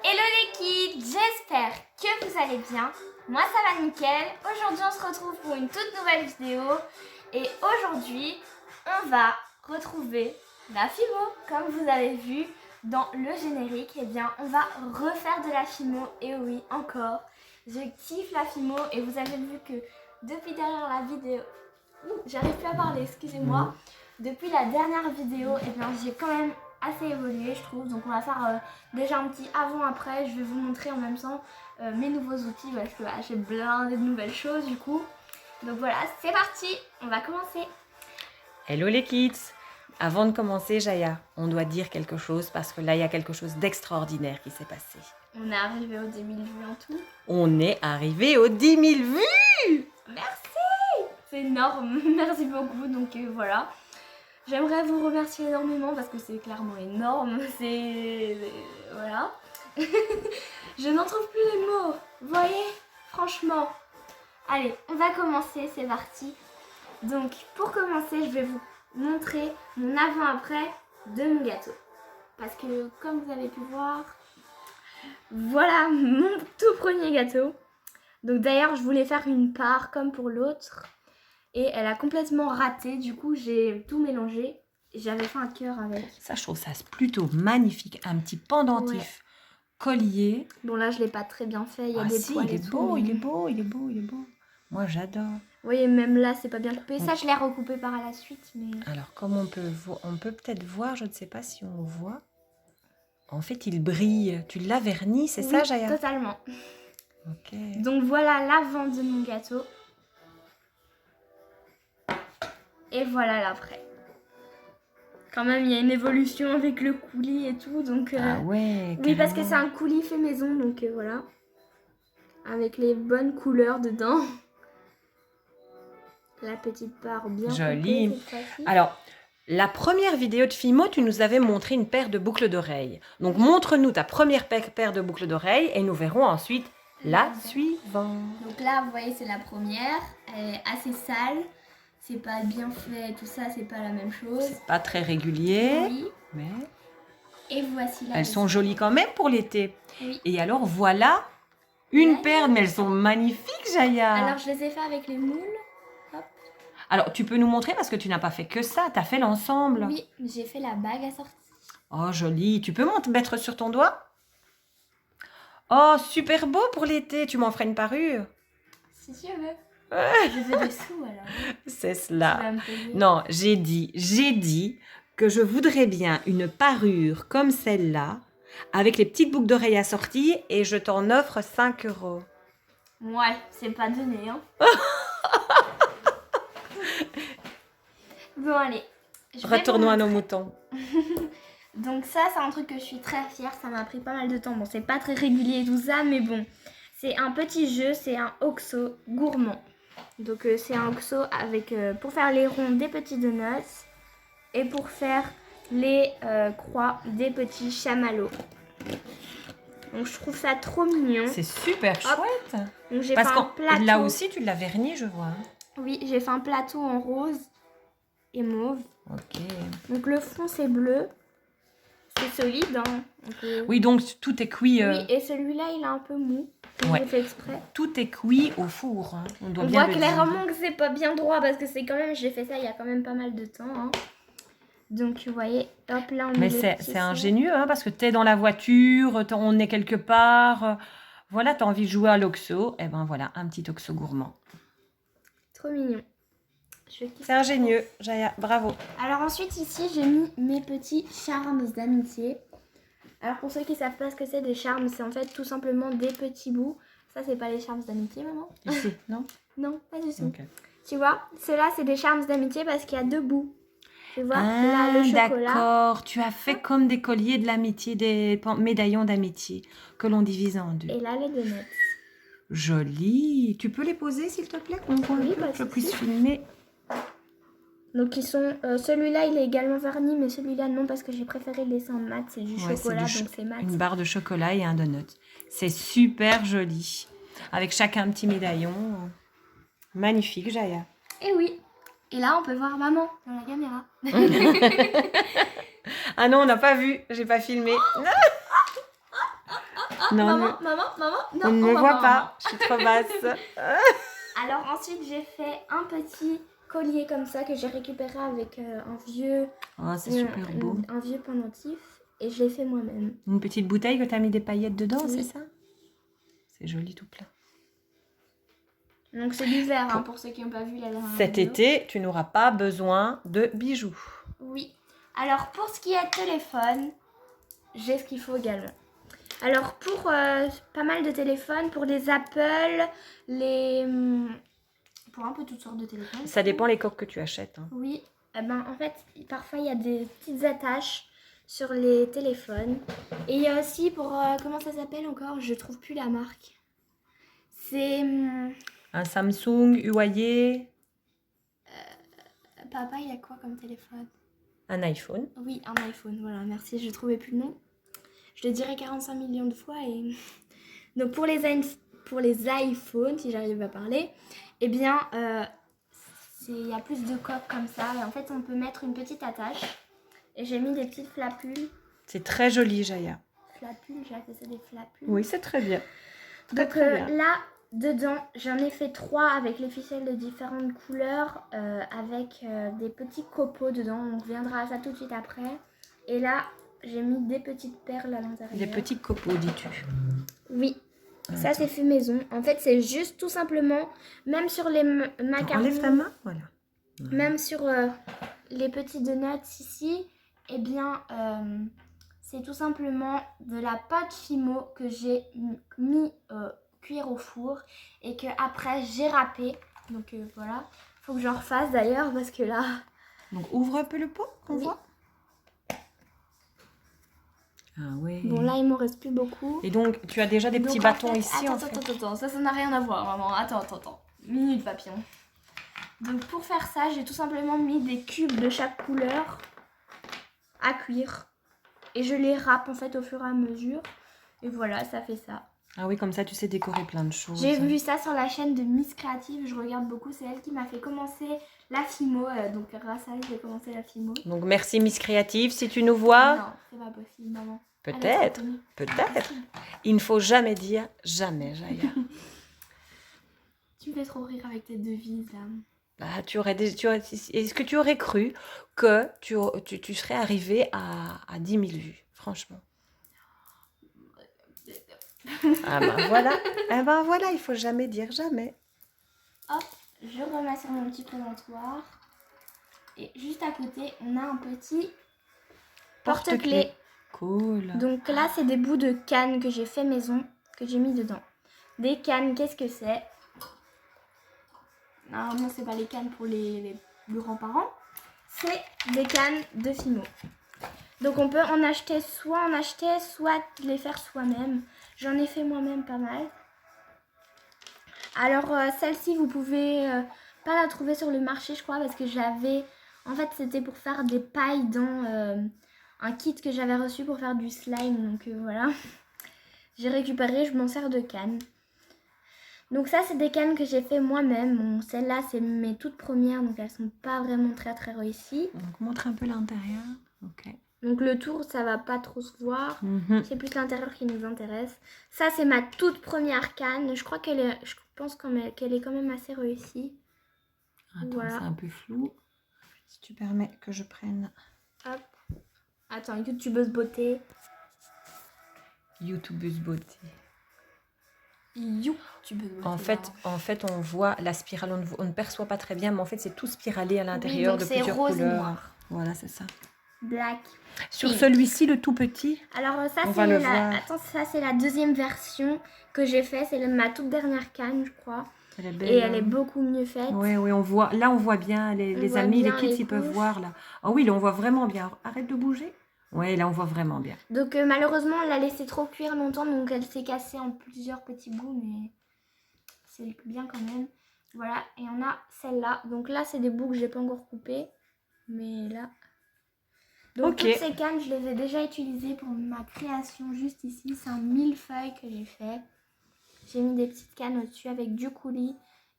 Hello les kids, j'espère que vous allez bien. Moi ça va nickel. Aujourd'hui on se retrouve pour une toute nouvelle vidéo. Et aujourd'hui on va retrouver la Fimo. Comme vous avez vu dans le générique, eh bien on va refaire de la Fimo. Et oui, encore, je kiffe la Fimo. Et vous avez vu que depuis derrière la vidéo... J'arrive plus à parler, excusez-moi. Depuis la dernière vidéo, eh bien j'ai quand même assez évolué je trouve, donc on va faire déjà un petit avant-après. Je vais vous montrer en même temps mes nouveaux outils parce que j'ai blindé de nouvelles choses du coup. Donc voilà, c'est parti, on va commencer. Hello les kids. Avant de commencer, Jaya, on doit dire quelque chose parce que là il y a quelque chose d'extraordinaire qui s'est passé. On est arrivé aux 10 000 vues en tout. On est arrivé aux 10 000 vues. Merci, c'est énorme, merci beaucoup. Donc voilà, j'aimerais vous remercier énormément parce que c'est clairement énorme, c'est... voilà. Je n'en trouve plus les mots, vous voyez, franchement. Allez, on va commencer, c'est parti. Donc pour commencer, je vais vous montrer mon avant-après de mon gâteau. Parce que comme vous avez pu voir, voilà mon tout premier gâteau. Donc d'ailleurs, je voulais faire une part comme pour l'autre. Et elle a complètement raté, du coup j'ai tout mélangé. J'avais fait un cœur avec. Ça, je trouve ça plutôt magnifique. Un petit pendentif collier. Bon là, je l'ai pas très bien fait, il y a des si, poils il et est tout, beau, mais... il est beau, il est beau, il est beau. Moi, j'adore. Vous voyez, même là, c'est pas bien coupé. Ça, je l'ai recoupé par la suite, mais... Alors, comme on peut peut-être voir, je ne sais pas si on voit. En fait, il brille. Tu l'as verni, c'est ça, Jaya? Totalement. Ok. Donc voilà l'avant de mon gâteau. Et voilà l'après. Quand même, il y a une évolution avec le coulis et tout, donc... Ah ouais, oui, parce que carrément. c'est un coulis fait maison, donc voilà. Avec les bonnes couleurs dedans. La petite part bien Jolie. coupée cette fois-ci. Alors, la première vidéo de Fimo, tu nous avais montré une paire de boucles d'oreilles. Donc, montre-nous ta première paire de boucles d'oreilles et nous verrons ensuite la suivante. Donc là, vous voyez, c'est la première. Elle est assez sale. C'est pas bien fait, tout ça, c'est pas la même chose. C'est pas très régulier, Oui. mais Et voici la elles sont jolies quand même pour l'été. Oui. Et alors, voilà une Ouais. paire, mais elles sont magnifiques, Jaya. Alors, je les ai fait avec les moules. Hop. Alors, tu peux nous montrer parce que tu n'as pas fait que ça, tu as fait l'ensemble. Oui, j'ai fait la bague assortie. Oh, joli. Tu peux mettre sur ton doigt? Oh, super beau pour l'été. Tu m'en ferais une parure? Si tu veux. Je veux des sous alors. C'est Tu cela. vas me payer. Non, j'ai dit que je voudrais bien une parure comme celle-là, avec les petites boucles d'oreilles assorties, et je t'en offre 5 €. Ouais, c'est pas donné, hein. Bon, allez. je vais Retournons vous à nos montrer. moutons. Donc ça, c'est un truc que je suis très fière. Ça m'a pris pas mal de temps. Bon, c'est pas très régulier et tout ça, mais bon. C'est un petit jeu, c'est un OXO gourmand. Donc c'est un OXO avec, pour faire les ronds des petits donuts et pour faire les croix des petits chamallows. Donc je trouve ça trop mignon. C'est super chouette. Donc j'ai fait Parce un que plateau. là aussi, tu l'as verni, je vois. Oui, j'ai fait un plateau en rose et mauve. Ok. Donc le fond c'est bleu. C'est solide, hein. Donc, Oui, donc tout est cuit. oui, et celui-là il est un peu mou. Ouais. J'ai fait exprès. Tout est cuit au four. Hein. On doit On bien voit le dire. clairement que c'est pas bien droit parce que c'est quand même, j'ai fait ça il y a quand même pas mal de temps. Hein. Donc vous voyez, hop là on met Mais les petits c'est sons. ingénieux, hein, parce que tu es dans la voiture, on est quelque part. Voilà, tu as envie de jouer à l'oxo. Et ben voilà, un petit oxo gourmand. Trop mignon. Je kiffe. C'est ingénieux, Jaya, bravo. Alors ensuite ici j'ai mis mes petits charmes d'amitié. Alors pour ceux qui savent pas ce que c'est des charmes, c'est en fait tout simplement des petits bouts. Ça c'est pas les charmes d'amitié maman. Ici, non? Non, pas du tout. Ok. Tu vois, ceux-là, c'est des charms d'amitié parce qu'il y a 2 bouts. Tu vois, là, le chocolat. D'accord. Tu as fait comme des colliers de l'amitié, des médaillons d'amitié que l'on divise en 2. Et là, les donuts. Joli. Tu peux les poser, s'il te plaît, qu'on voit un Oui, peu, pas que de je puisse souci. filmer. Donc, ils sont. Celui-là, il est également verni, mais celui-là, non, parce que j'ai préféré le laisser en mat. C'est du Ouais, chocolat, c'est donc c'est mat. une barre de chocolat et un donut. C'est super joli. Avec chacun un petit médaillon. Magnifique, Jaya. Et oui. Et là, on peut voir maman dans la caméra. Ah non, on n'a pas vu. J'ai pas filmé. Non, Maman, maman, non, on ne me va voit voir, pas. Je suis trop basse. Alors ensuite, j'ai fait un petit collier comme ça que j'ai récupéré avec un vieux Oh, c'est super beau. un vieux pendentif et je l'ai fait moi-même. Une petite bouteille que tu as mis des paillettes dedans, Oui. c'est ça? C'est joli tout plein. Donc c'est du verre pour ceux qui n'ont pas vu la dernière Cet vidéo. été, tu n'auras pas besoin de bijoux. Oui. Alors pour ce qui est téléphone, j'ai ce qu'il faut également. Alors pour pas mal de téléphones, pour les Apple, pour un peu toutes sortes de téléphones. Ça dépend les coques que tu achètes. Hein. Oui. En fait, parfois il y a des petites attaches sur les téléphones. Et il y a aussi pour comment ça s'appelle encore? Je trouve plus la marque. C'est Un Samsung, Huawei, papa, il y a quoi comme téléphone? un iPhone. Oui, un iPhone. Voilà, merci. Je trouvais plus le nom. Je le dirais 45 millions de fois. Et donc pour les iPhones, si j'arrive à parler, eh bien, il y a plus de coques comme ça. Et en fait, on peut mettre une petite attache. Et j'ai mis des petites flapules. C'est très joli, Jaya. Flapules, j'ai appelé ça des flapules. Oui, c'est très bien. Donc très bien. là, dedans, j'en ai fait 3 avec les ficelles de différentes couleurs, avec des petits copeaux dedans. On reviendra à ça tout de suite après. Et là, j'ai mis des petites perles à l'intérieur. Des petits copeaux, dis-tu. Oui. Ça, c'est fait maison. En fait, c'est juste tout simplement, même sur les macarons. Enlève ta main, voilà. Même sur les petits donuts ici, eh bien, c'est tout simplement de la pâte Fimo que j'ai mis cuire au four et que après j'ai râpé. Donc voilà, faut que j'en refasse d'ailleurs parce que là. Donc ouvre un peu le pot qu'on Oui. voit. Ah ouais. Bon là il m'en reste plus beaucoup. Et donc tu as déjà des petits bâtons ici en fait. Attends, ça n'a rien à voir vraiment. Attends. Minute papillon. Donc pour faire ça, j'ai tout simplement mis des cubes de chaque couleur à cuire. Et je les râpe en fait au fur et à mesure. Et voilà, ça fait ça. Ah oui, comme ça tu sais décorer plein de choses. J'ai vu ça sur la chaîne de Miss Créative. Je regarde beaucoup. C'est elle qui m'a fait commencer la Fimo. Donc grâce à elle, j'ai commencé la Fimo. Donc merci Miss Créative si tu nous vois. Non, c'est pas possible, maman. Peut-être. Il ne faut jamais dire jamais, Jaya. Tu me fais trop rire avec tes devises là. Ah, est-ce que tu aurais cru que tu serais arrivé à 10 000 vues, franchement? Ah ben voilà. Ah ben voilà, il faut jamais dire jamais. Hop, je remets sur mon petit présentoir. Et juste à côté, on a un petit porte-clés. Cool. Donc là, c'est des bouts de canne que j'ai fait maison, que j'ai mis dedans. Des cannes, qu'est-ce que c'est? Normalement, c'est pas les cannes pour les grands-parents. C'est des cannes de Fimo. Donc on peut en acheter, soit les faire soi-même. J'en ai fait moi-même pas mal. Alors celle-ci, vous pouvez pas la trouver sur le marché, je crois, parce que j'avais... En fait, c'était pour faire des pailles dans un kit que j'avais reçu pour faire du slime. Donc voilà. J'ai récupéré, je m'en sers de canne. Donc ça, c'est des cannes que j'ai fait moi-même. Bon, celles-là, c'est mes toutes premières, donc elles sont pas vraiment très très réussies. Donc montre un peu l'intérieur. Ok. Donc le tour, ça va pas trop se voir. Mhm. C'est plus l'intérieur qui nous intéresse. Ça, c'est ma toute première canne. Je pense qu'elle est quand même assez réussie. Attends, Voilà. c'est un peu flou. Si tu permets que je prenne. Hop. Attends, youtubeuse beauté. YouTubeuse beauté. YouTubeuse beauté. En fait, on voit la spirale, on ne perçoit pas très bien, mais en fait, c'est tout spiralé à l'intérieur de plusieurs rose couleurs. et noir. Voilà, c'est ça. Black. Sur Pink. celui-ci, le tout petit. Alors ça, On va le voir. Attends, ça c'est la deuxième version que j'ai fait. C'est ma toute dernière canne, je crois. Elle est belle. Et elle est beaucoup mieux faite. Oui, oui, on voit. Là, on voit bien les voit amis, bien les kids, les ils peuvent couches. voir là. Oh oui, là, on voit vraiment bien. Arrête de bouger. Oui, là, on voit vraiment bien. Donc malheureusement, on l'a laissé trop cuire longtemps, donc elle s'est cassée en plusieurs petits bouts, mais c'est bien quand même. Voilà, et on a celle-là. Donc là, c'est des bouts que j'ai pas encore coupés, mais là. Donc Ok. toutes ces cannes, je les ai déjà utilisées pour ma création juste ici. C'est un millefeuille que j'ai fait. J'ai mis des petites cannes au-dessus avec du coulis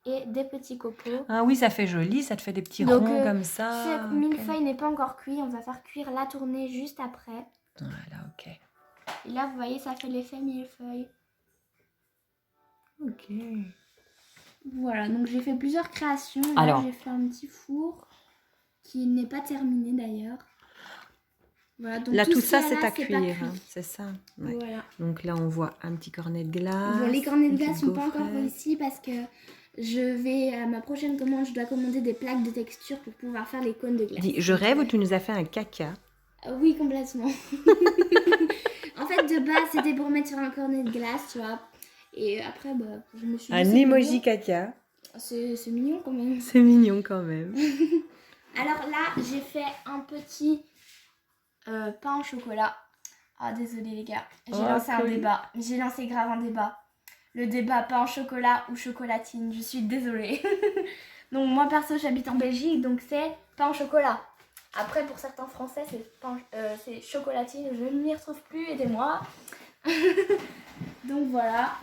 et des petits copeaux. Ah oui, ça fait joli, ça te fait des petits Donc, ronds comme ça. Ce Ok. millefeuille n'est pas encore cuit, on va faire cuire la tournée juste après. Voilà, ok. Et là, vous voyez, ça fait l'effet millefeuille. Ok. Voilà, donc j'ai fait plusieurs créations. Alors. Là, j'ai fait un petit four qui n'est pas terminé d'ailleurs. Voilà, donc Là, tout ce ça, qu'il y a c'est là, à pas cuire, cuit. hein, c'est ça. Ouais. Voilà. Donc là, on voit un petit cornet de glace. Bon, les cornets de une glace petite sont pas encore gaufrette. ici parce que je vais à ma prochaine commande, je dois commander des plaques de texture pour pouvoir faire les cônes de glace. Dis, je rêve où tu nous as fait un caca. Oui, complètement. En fait, de base, c'était pour mettre sur un cornet de glace, tu vois. Et après, bah, je me suis dit... Un c'est emoji mignon. caca. C'est mignon quand même. C'est mignon quand même. Alors là, j'ai fait un petit pain au chocolat. Ah, désolé les gars. J'ai lancé un débat. J'ai lancé grave un débat. Le débat pain au chocolat ou chocolatine. Je suis désolée. Donc moi perso, j'habite en Belgique, donc c'est pain au chocolat. Après, pour certains Français, c'est chocolatine. Je ne m'y retrouve plus, aidez-moi. Donc voilà.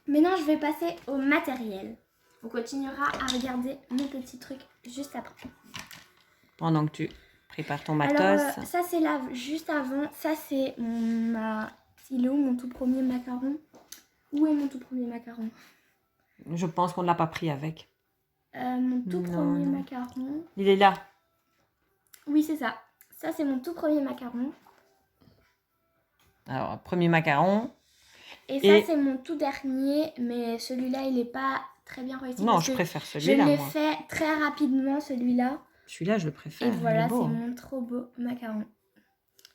Maintenant, je vais passer au matériel. On continuera à regarder mes petits trucs juste après. Pendant que tu prépares ton matos. Alors, ça c'est là, juste avant. Ça c'est il est où mon tout premier macaron? Où est mon tout premier macaron? Je pense qu'on ne l'a pas pris avec. Mon tout premier macaron. Il est là. Oui, c'est ça. Ça c'est mon tout premier macaron. Alors, premier macaron. Et ça c'est mon tout dernier, mais celui-là il n'est pas très bien réussi. Non, je préfère Je celui-là. l'ai fait très rapidement celui-là. Celui-là, je le préfère. Et voilà, c'est hein. mon trop beau macaron.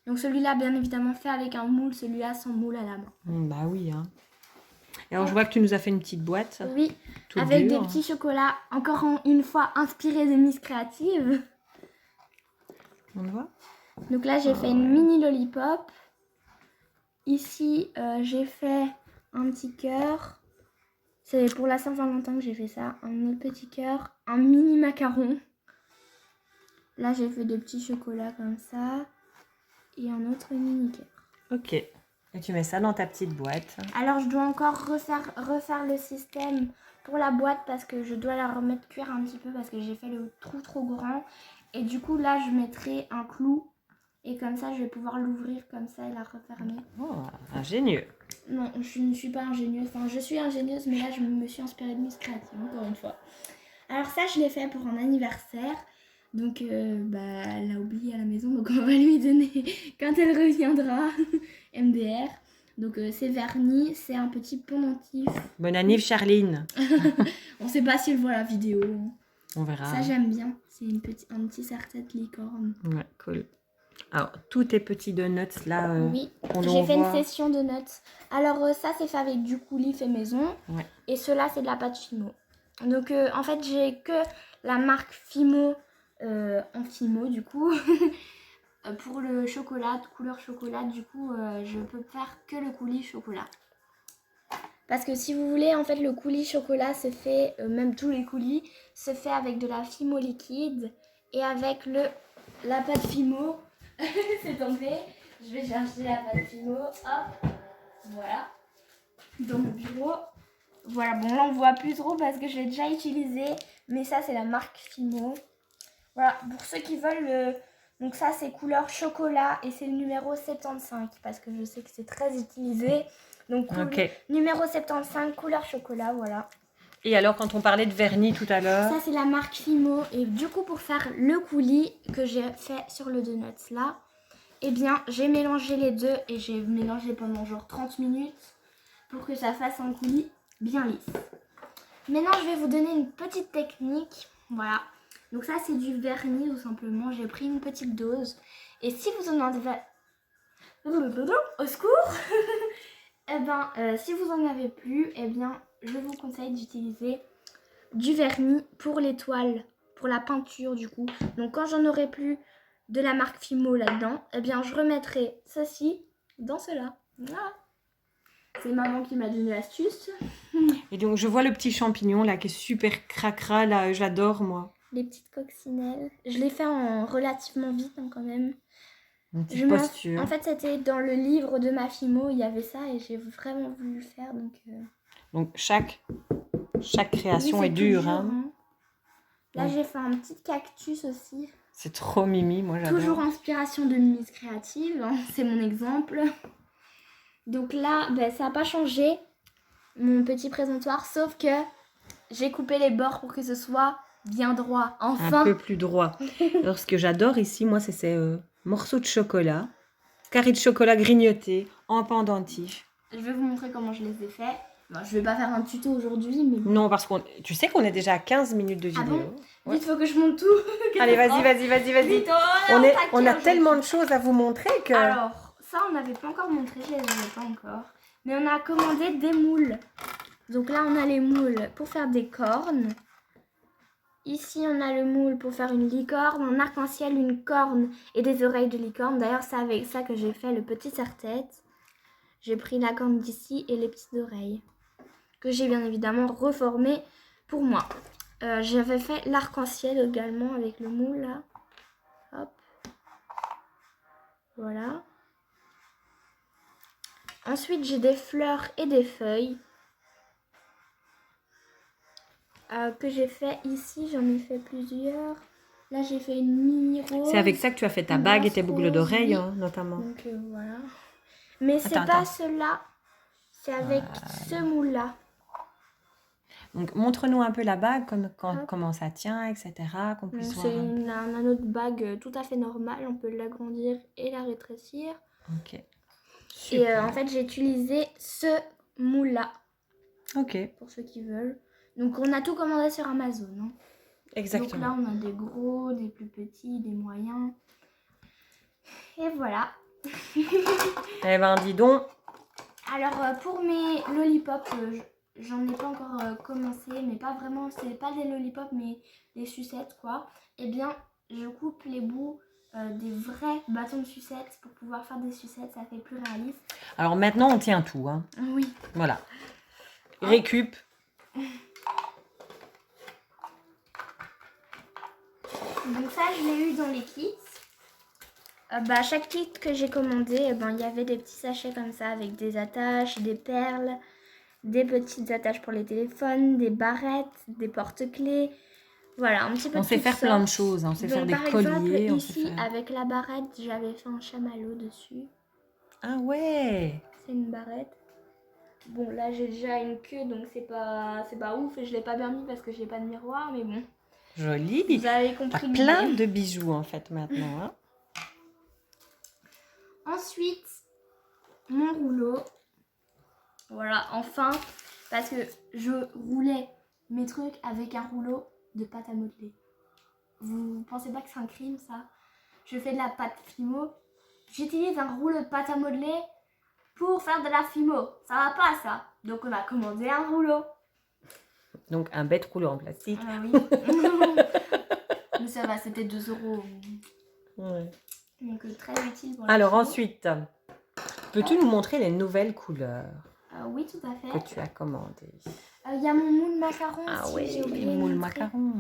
Donc celui-là, bien évidemment, fait avec un moule, celui-là sans moule à la main. Bah oui. Hein. Et alors, je vois que tu nous as fait une petite boîte. Oui, avec des petits chocolats, encore une fois, inspirés de Miss Créative. On le voit? Donc là, j'ai fait une mini lollipop. Ici, j'ai fait un petit cœur. C'est pour la Saint-Valentin que j'ai fait ça. Un autre petit cœur, un mini macaron. Là, j'ai fait des petits chocolats comme ça. Et un autre mini cœur. Ok. Et tu mets ça dans ta petite boîte. Alors, je dois encore refaire le système pour la boîte parce que je dois la remettre cuire un petit peu parce que j'ai fait le trou trop grand. Et du coup, là, je mettrai un clou. Et comme ça, je vais pouvoir l'ouvrir comme ça et la refermer. Oh, ingénieux. Non, je ne suis pas ingénieuse. Enfin, je suis ingénieuse, mais là, je me suis inspirée de Miss Créative, encore une fois. Alors ça, je l'ai fait pour un anniversaire. Donc, elle a oublié à la maison. Donc, on va lui donner quand elle reviendra. MDR. Donc, c'est vernis. C'est un petit pendentif. Bonne anniv, Charline. On sait pas si elle voit la vidéo. On verra. Ça, j'aime bien. C'est un petit serre-tête licorne. Ouais, cool. Alors, tous tes petits donuts là. Oui, j'ai fait une session de nuts. Alors, ça, c'est fait avec du coulis fait maison. Ouais. Et ceux-là, c'est de la pâte Fimo. Donc, en fait, j'ai que la marque Fimo en Fimo, du coup. Pour le chocolat, couleur chocolat, du coup, je peux faire que le coulis chocolat. Parce que si vous voulez, en fait, le coulis chocolat se fait, même tous les coulis, se fait avec de la Fimo liquide et avec la pâte Fimo. C'est tombé. Je vais chercher la pâte Fimo. Hop. Voilà. Dans mon bureau. Voilà, bon, là, on voit plus trop parce que je l'ai déjà utilisé. Mais ça, c'est la marque Fimo. Voilà, pour ceux qui veulent donc ça, c'est couleur chocolat et c'est le numéro 75 parce que je sais que c'est très utilisé. Donc, numéro 75, couleur chocolat, voilà. Et alors, quand on parlait de vernis tout à l'heure... Ça, c'est la marque Fimo. Et du coup, pour faire le coulis que j'ai fait sur le donuts là, eh bien, j'ai mélangé les deux et j'ai mélangé pendant genre 30 minutes pour que ça fasse un coulis bien lisse. Maintenant, je vais vous donner une petite technique. Voilà. Donc ça, c'est du vernis tout simplement. J'ai pris une petite dose. Et si vous en avez... Au secours. Eh ben, si vous en avez plus, eh bien, je vous conseille d'utiliser du vernis pour les toiles, pour la peinture du coup. Donc quand j'en aurai plus de la marque Fimo là-dedans, eh bien je remettrai ceci dans cela. Voilà. C'est maman qui m'a donné l'astuce. Et donc, je vois le petit champignon là qui est super cracra, là, j'adore moi. Les petites coccinelles. Je l'ai fait en relativement vite hein, quand même. Une petite posture. En fait, c'était dans le livre de ma Fimo, il y avait ça et j'ai vraiment voulu le faire. Donc chaque création oui, est dure. dur, Hein. Là, j'ai fait un petit cactus aussi. C'est trop mimi, moi j'adore. Toujours inspiration de Miss Créative, hein, c'est mon exemple. Donc là, ben, ça n'a pas changé mon petit présentoir, sauf que j'ai coupé les bords pour que ce soit bien droit. Enfin. Un peu plus droit. Alors ce que j'adore ici, moi, c'est ces morceaux de chocolat, carrés de chocolat grignotés en pendentif. Je vais vous montrer comment je les ai faits. Bon, je vais pas faire un tuto aujourd'hui, mais... Non, parce que tu sais qu'on est déjà à 15 minutes de vidéo. Ah bon Ouais. Vite, faut que je monte tout. Allez, vas-y. Vite, On a tellement de choses à vous montrer que... Alors, ça, on n'avait pas encore montré, je les avais pas encore. Mais on a commandé des moules. Donc là, on a les moules pour faire des cornes. Ici, on a le moule pour faire une licorne, en arc-en-ciel, une corne et des oreilles de licorne. D'ailleurs, c'est avec ça que j'ai fait le petit serre-tête. J'ai pris la corne d'ici et les petites oreilles, que j'ai bien évidemment reformé pour moi. J'avais fait l'arc-en-ciel également avec le moule là. Hop. Voilà. Ensuite, j'ai des fleurs et des feuilles que j'ai fait ici. J'en ai fait plusieurs. Là, j'ai fait une mini rose. C'est avec ça que tu as fait ta bague et tes boucles d'oreilles, hein, notamment. Donc voilà. Mais c'est pas cela. C'est avec ce moule-là. Donc, montre-nous un peu la bague, comment ça tient, etc. Qu'on puisse voir. C'est un anneau de bague tout à fait normal. On peut l'agrandir et la rétrécir. Ok. Super. Et en fait, j'ai utilisé ce moule-là. Ok. Pour ceux qui veulent. Donc, on a tout commandé sur Amazon. Hein. Exactement. Donc là, on a des gros, des plus petits, des moyens. Et voilà. Eh ben, dis donc. Alors, pour mes lollipops, j'en ai pas encore commencé, mais pas vraiment, c'est pas des lollipops, mais des sucettes, quoi. Eh bien, je coupe les bouts des vrais bâtons de sucettes pour pouvoir faire des sucettes, ça fait plus réaliste. Alors maintenant, on tient tout, hein. Oui. Voilà. Récup. Donc ça, je l'ai eu dans les kits. Chaque kit que j'ai commandé, il y avait des petits sachets comme ça avec des attaches, des perles, des petites attaches pour les téléphones, des barrettes, des porte-clés. Voilà, un petit peu. On sait faire plein de choses, hein. On sait faire des colliers. Par exemple, ici, avec la barrette, j'avais fait un chamallow dessus. Ah ouais. C'est une barrette. Bon, là, j'ai déjà une queue, donc c'est pas ouf et je l'ai pas bien mis parce que j'ai pas de miroir, mais bon. Joli. Vous avez compris. Plein de bijoux en fait maintenant. Hein. Ensuite, mon rouleau. Voilà, enfin, parce que je roulais mes trucs avec un rouleau de pâte à modeler. Vous pensez pas que c'est un crime ça? Je fais de la pâte Fimo. J'utilise un rouleau de pâte à modeler pour faire de la Fimo. Ça va pas ça. Donc on a commandé un rouleau. Donc un bête rouleau en plastique. Ah oui. Mais ça va, c'était 2 €. Ouais. Donc très utile pour alors ensuite, peux-tu nous montrer les nouvelles couleurs oui, tout à fait. que tu as commandées? Il y a mon moule macaron Ah aussi, oui, j'ai oublié le moule de montrer. macaron.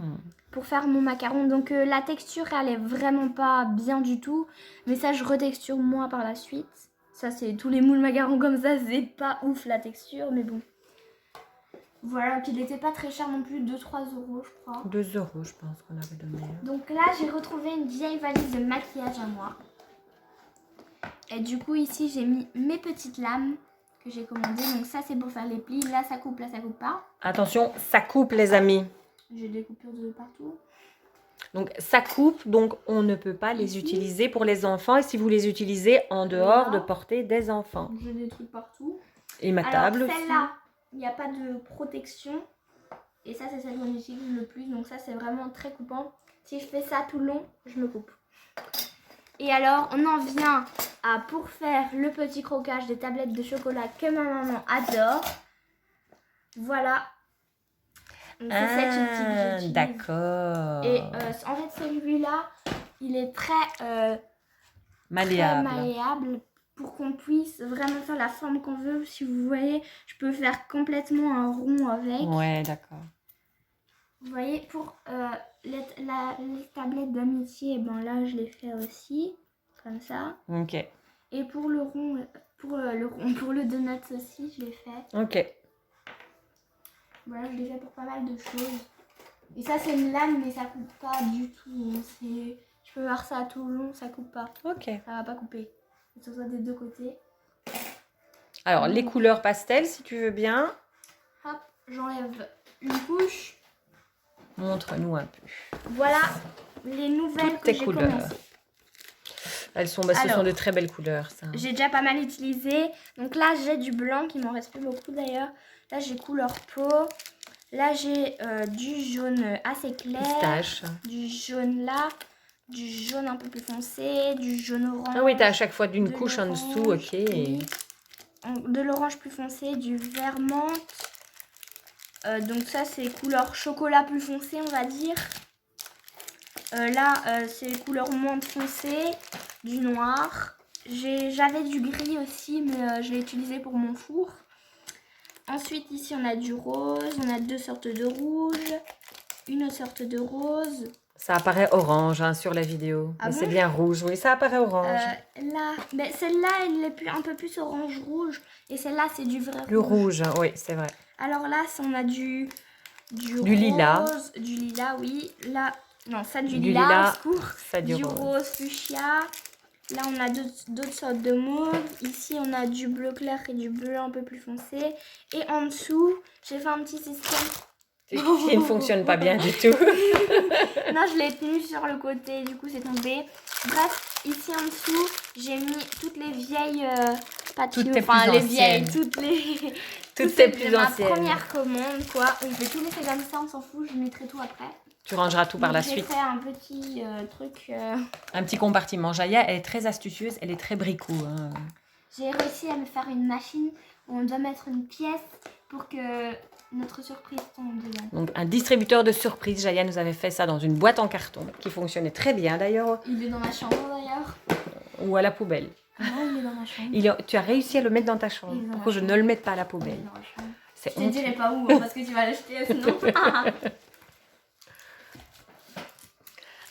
Pour faire mon macaron. Donc la texture, elle est vraiment pas bien du tout. Mais ça, je retexture moi par la suite. Ça, c'est tous les moules macarons comme ça, c'est pas ouf la texture, mais bon. Voilà, qu'il n'était pas très cher non plus, 2-3 € je crois. 2 € je pense qu'on avait donné. Donc là, j'ai retrouvé une vieille valise de maquillage à moi. Et du coup, ici, j'ai mis mes petites lames que j'ai commandées. Donc ça, c'est pour faire les plis. Là, ça coupe pas. Attention, ça coupe les amis. J'ai des coupures de partout. Donc ça coupe, donc on ne peut pas les utiliser pour les enfants. Et si vous les utilisez en dehors de portée des enfants. J'ai des trucs partout. Et ma table aussi. Celle-là, il n'y a pas de protection. Et ça, c'est celle qu'on utilise le plus. Donc ça, c'est vraiment très coupant. Si je fais ça tout le long, je me coupe. Et alors, on en vient à, pour faire le petit croquage des tablettes de chocolat que ma maman adore. Voilà. Donc, c'est cette outil que j'utilise. D'accord. Et en fait, celui-là, il est très malléable pour qu'on puisse vraiment faire la forme qu'on veut. Si vous voyez, je peux faire complètement un rond avec. Ouais, d'accord. Vous voyez, pour les tablettes d'amitié, ben là, je les fais aussi, comme ça. Ok. Et pour le rond, pour le donut aussi, je l'ai fait. Ok. Voilà, je l'ai fait pour pas mal de choses. Et ça, c'est une lame, mais ça coupe pas du tout. Je peux voir ça tout le long, ça coupe pas. Ok. Ça va pas couper. Que ce soit des deux côtés. Alors, les couleurs pastel, si tu veux bien. Hop, j'enlève une couche. Montre-nous un peu. Voilà les nouvelles Toutes que tes j'ai couleurs. commencé. Elles sont, ce sont Alors, de très belles couleurs, ça. J'ai déjà pas mal utilisé. Donc là, j'ai du blanc qui m'en reste plus beaucoup d'ailleurs. Là, j'ai couleur peau. Là, j'ai du jaune assez clair. Pistache. Du jaune là. Du jaune un peu plus foncé. Du jaune orange. Ah oui, tu as à chaque fois d'une de couche en l'orange, dessous, ok. oui. De l'orange plus foncé. Du vert menthe. Donc ça, c'est couleur chocolat plus foncé, on va dire. Là, c'est couleur menthe foncée. Du noir. J'avais du gris aussi, mais je l'ai utilisé pour mon four. Ensuite, ici, on a du rose. On a deux sortes de rouge. Une sorte de rose. Ça apparaît orange hein, sur la vidéo. Ah mais bon c'est bien rouge, oui, ça apparaît orange. Là, mais celle-là, elle est un peu plus orange-rouge. Et celle-là, c'est du vrai Le rouge. rouge, hein, oui, c'est vrai. Alors là, on a du rose, lilas. Du lilas, oui. Là, non, ça, du Du lilas, lilas, au secours. ça Du rose fuchsia. Là, on a d'autres sortes de mauve. Ici, on a du bleu clair et du bleu un peu plus foncé. Et en dessous, j'ai fait un petit système qui ne fonctionne pas bien du tout. Non, je l'ai tenu sur le côté, du coup, c'est tombé. Bref, ici en dessous, j'ai mis toutes les vieilles Toutes tes enfin, plus les anciennes. vieilles, toutes les... Toutes tes plus de ma anciennes. première commande, quoi. Je vais tout laisser comme ça, on s'en fout, je mettrai tout après. Tu rangeras tout par la J'ai suite. fait un petit truc... Un petit compartiment. Jaya, elle est très astucieuse, elle est très bricot. Hein. J'ai réussi à me faire une machine où on doit mettre une pièce pour que notre surprise tombe dedans. Donc un distributeur de surprise, Jaya nous avait fait ça dans une boîte en carton qui fonctionnait très bien d'ailleurs. Il est dans ma chambre d'ailleurs. Ou à la poubelle. Non, il est dans ma chambre. Tu as réussi à le mettre dans ta chambre. Il est dans ma Pourquoi je chambre. ne le mette pas à la Il est poubelle? dans ma chambre. C'est Je te dirai pas où, hein, parce que tu vas l'acheter sinon.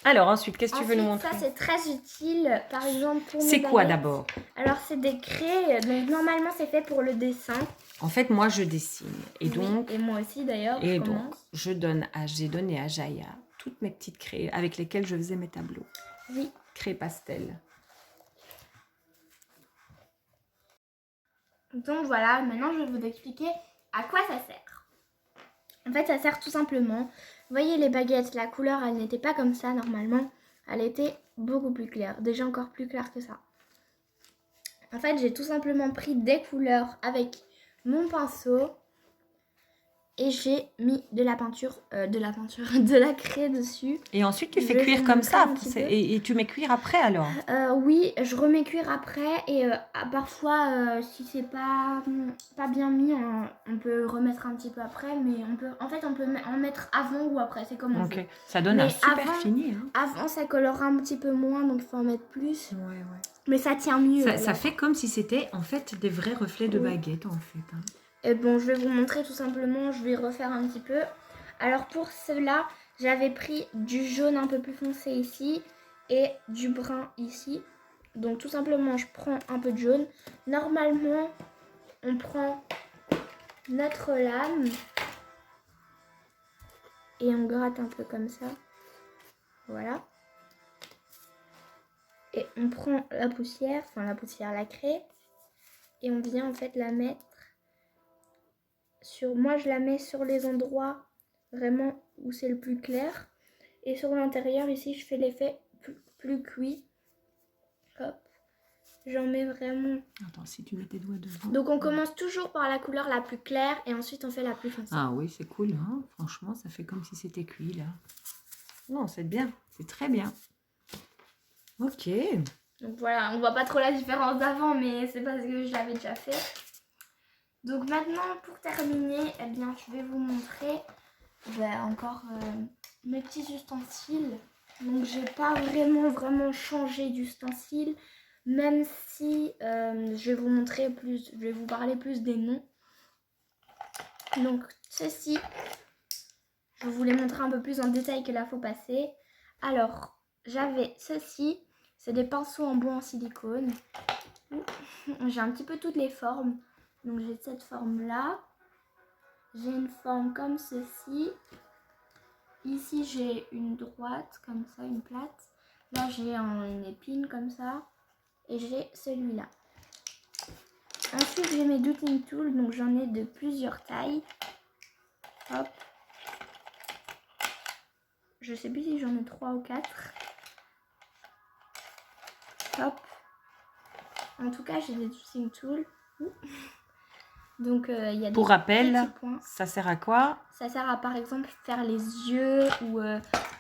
Alors ensuite, qu'est-ce que tu veux nous montrer? Ça c'est très utile, par exemple pour mes C'est quoi baguettes. d'abord? Alors c'est des craies, donc normalement c'est fait pour le dessin. En fait, moi je dessine. Et donc, et moi aussi d'ailleurs. j'ai donné à Jaya toutes mes petites craies avec lesquelles je faisais mes tableaux. Oui. Craie pastel. Donc voilà, maintenant je vais vous expliquer à quoi ça sert. En fait, ça sert tout simplement. Vous voyez les baguettes, la couleur, elle n'était pas comme ça normalement. Elle était beaucoup plus claire, déjà encore plus claire que ça. En fait, j'ai tout simplement pris des couleurs avec mon pinceau et j'ai mis de la craie dessus. Et ensuite, tu Je fais vais cuire vous comme montrer ça. un petit peu. Et tu mets cuire après alors? Oui, je remets cuire après et parfois, si c'est pas bien mis, on peut remettre un petit peu après, mais on peut en mettre avant ou après, c'est comme on veut. Ok, ça donne un Mais super avant- fini. Hein. Avant, ça colorera un petit peu moins, donc il faut en mettre plus. Ouais. Mais ça tient mieux. Ça fait comme si c'était en fait des vrais reflets de Oui. baguette en fait. Hein. Et bon, je vais vous montrer tout simplement, je vais refaire un petit peu. Alors pour cela, j'avais pris du jaune un peu plus foncé ici et du brun ici. Donc tout simplement, je prends un peu de jaune. Normalement, on prend notre lame et on gratte un peu comme ça. Voilà. Et on prend la poussière, la craie, et on vient en fait la mettre moi je la mets sur les endroits vraiment où c'est le plus clair. Et sur l'intérieur ici, je fais l'effet plus cuit. Hop. J'en mets vraiment. Attends, si tu mets tes doigts devant. Donc on commence toujours par la couleur la plus claire et ensuite on fait la plus foncée. Ah oui, c'est cool. Hein. Franchement, ça fait comme si c'était cuit là. Non, c'est bien. C'est très bien. Ok. Donc voilà, on voit pas trop la différence d'avant, mais c'est parce que je l'avais déjà fait. Donc maintenant, pour terminer, eh bien, je vais vous montrer encore mes petits ustensiles. Donc j'ai pas vraiment changé d'ustensiles, même si je vais vous montrer plus, je vais vous parler plus des noms. Donc ceci, je vous les montrer un peu plus en détail que la fois passée. Alors, j'avais ceci, c'est des pinceaux en bois en silicone. J'ai un petit peu toutes les formes. Donc j'ai cette forme-là. J'ai une forme comme ceci. Ici j'ai une droite comme ça, une plate. Là j'ai une épine comme ça. Et j'ai celui-là. Ensuite j'ai mes douting tools. Donc j'en ai de plusieurs tailles. Hop. Je sais plus si j'en ai 3 ou 4. Hop. En tout cas j'ai des douting tools. Donc il y a des Pour rappel, petits points. ça sert à quoi? Ça sert à par exemple faire les yeux ou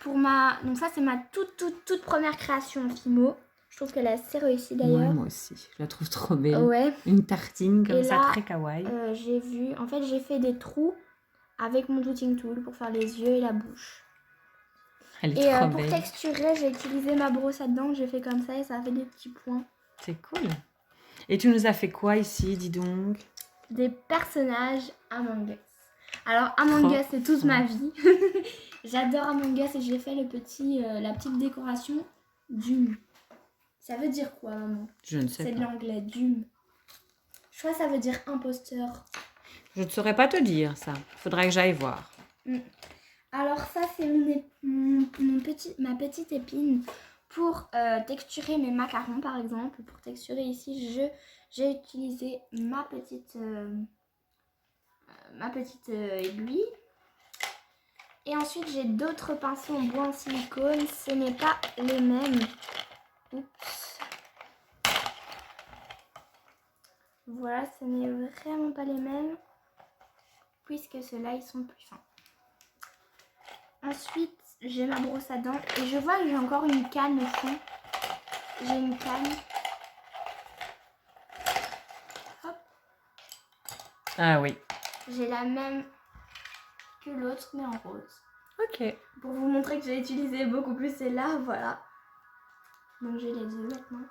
pour ma... Donc ça c'est ma toute première création Fimo. Je trouve qu'elle est assez réussie d'ailleurs. Moi aussi, je la trouve trop belle. Ouais. Une tartine comme Et ça, là, très kawaii. j'ai vu... En fait j'ai fait des trous avec mon douting tool pour faire les yeux et la bouche. Elle est Et trop pour belle. texturer, j'ai utilisé ma brosse à dents. J'ai fait comme ça et ça a fait des petits points. C'est cool. Et tu nous as fait quoi ici, dis donc? Des personnages Among Us. Alors Among Us c'est toute ma vie. J'adore Among Us et j'ai fait la petite décoration Doom. Ça veut dire quoi, maman? Je ne sais C'est de pas. l'anglais, Doom. Je crois que ça veut dire imposteur. Je ne saurais pas te dire ça. Faudrait que j'aille voir. Alors ça c'est ma petite épine pour texturer mes macarons par exemple. Pour texturer ici, j'ai utilisé ma petite aiguille. Et ensuite j'ai d'autres pinceaux en bois en silicone. Ce n'est pas les mêmes. Oups. Voilà, ce n'est vraiment pas les mêmes. Puisque ceux-là, ils sont plus fins. Ensuite, j'ai ma brosse à dents. Et je vois que j'ai encore une canne au fond. J'ai une canne. Hop. Ah oui. J'ai la même que l'autre, mais en rose. Ok. Pour vous montrer que j'ai utilisé beaucoup plus celle-là, voilà. Donc j'ai les deux maintenant.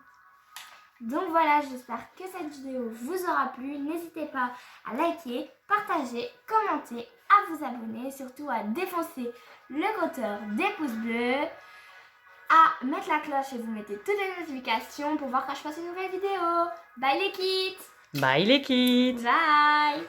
Donc voilà, j'espère que cette vidéo vous aura plu. N'hésitez pas à liker, partager, commenter, à vous abonner, surtout à défoncer le compteur des pouces bleus, à mettre la cloche et vous mettez toutes les notifications pour voir quand je fasse une nouvelle vidéo. Bye les kids! Bye les kids! Bye!